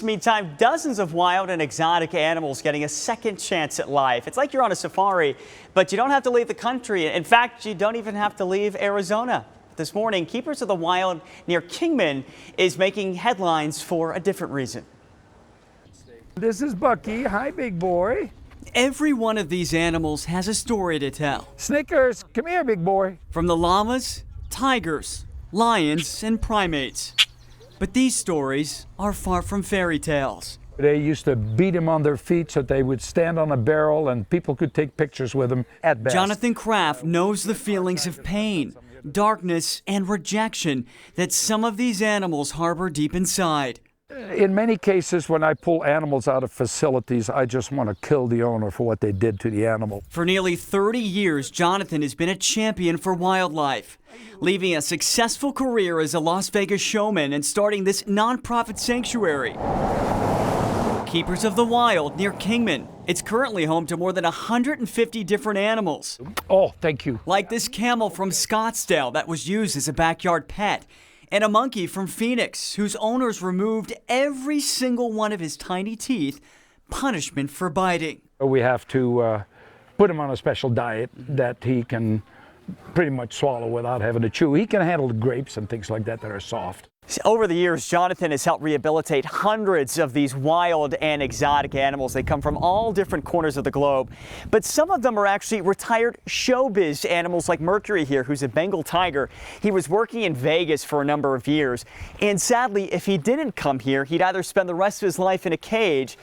Meantime, dozens of wild and exotic animals getting a second chance at life. It's like you're on a safari, but you don't have to leave the country. In fact, you don't even have to leave Arizona. This morning, Keepers of the Wild near Kingman is making headlines for a different reason. This is Bucky. Hi, big boy. Every one of these animals has a story to tell. Snickers, come here, big boy. From the llamas, tigers, lions, and primates. But these stories are far from fairy tales. They used to beat them on their feet so they would stand on a barrel and people could take pictures with them at best. Jonathan Kraft knows the feelings of pain, darkness, and rejection that some of these animals harbor deep inside. In many cases, when I pull animals out of facilities, I just want to kill the owner for what they did to the animal. For nearly 30 years, Jonathan has been a champion for wildlife, leaving a successful career as a Las Vegas showman and starting this nonprofit sanctuary, Keepers of the Wild near Kingman. It's currently home to more than 150 different animals. Oh, thank you. Like this camel from Scottsdale that was used as a backyard pet, and a monkey from Phoenix whose owners removed every single one of his tiny teeth, punishment for biting. We have to put him on a special diet that he can pretty much swallow without having to chew. He can handle grapes and things like that are soft. Over the years, Jonathan has helped rehabilitate hundreds of these wild and exotic animals. They come from all different corners of the globe, but some of them are actually retired showbiz animals like Mercury here, who's a Bengal tiger. He was working in Vegas for a number of years, and sadly, if he didn't come here, he'd either spend the rest of his life in a cage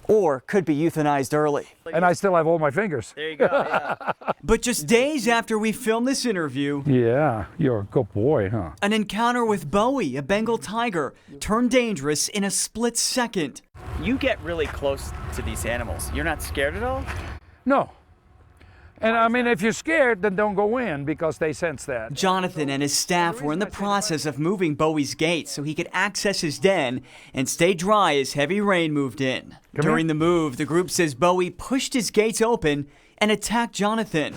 or could be euthanized early. And I still have all my fingers. There you go, yeah. But just days after we filmed this interview, yeah, you're a good boy, huh? an encounter with Bowie, a Bengal tiger, turned dangerous in a split second. You get really close to these animals. You're not scared at all? No. And I mean, if you're scared, then don't go in because they sense that. Jonathan and his staff were in the process of moving Bowie's gates so he could access his den and stay dry as heavy rain moved in. During the move, the group says Bowie pushed his gates open and attacked Jonathan.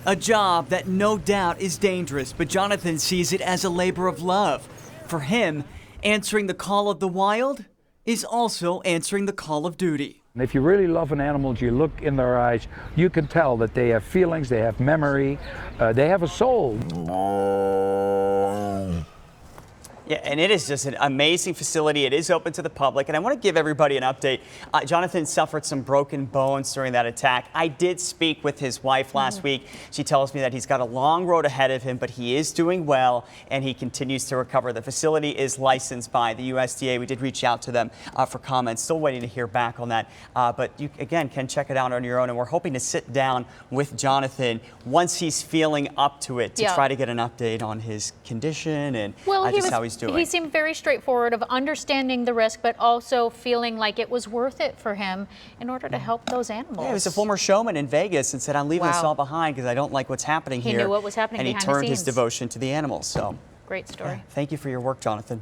A job that no doubt is dangerous, but Jonathan sees it as a labor of love. For him, answering the call of the wild is also answering the call of duty. And if you really love an animal, you look in their eyes, you can tell that they have feelings, they have memory, they have a soul. Yeah, and it is just an amazing facility. It is open to the public, and I want to give everybody an update. Jonathan suffered some broken bones during that attack. I did speak with his wife last week. She tells me that he's got a long road ahead of him, but he is doing well, and he continues to recover. The facility is licensed by the USDA. We did reach out to them for comments. Still waiting to hear back on that, but you, again, can check it out on your own, and we're hoping to sit down with Jonathan once he's feeling up to it to try to get an update on his condition and just how he's doing. He seemed very straightforward of understanding the risk, but also feeling like it was worth it for him in order to help those animals. Yeah, he was a former showman in Vegas and said, I'm leaving this all behind because I don't like what's happening here. He knew what was happening behind the scenes. And he turned his devotion to the animals. So great story. Thank you for your work, Jonathan.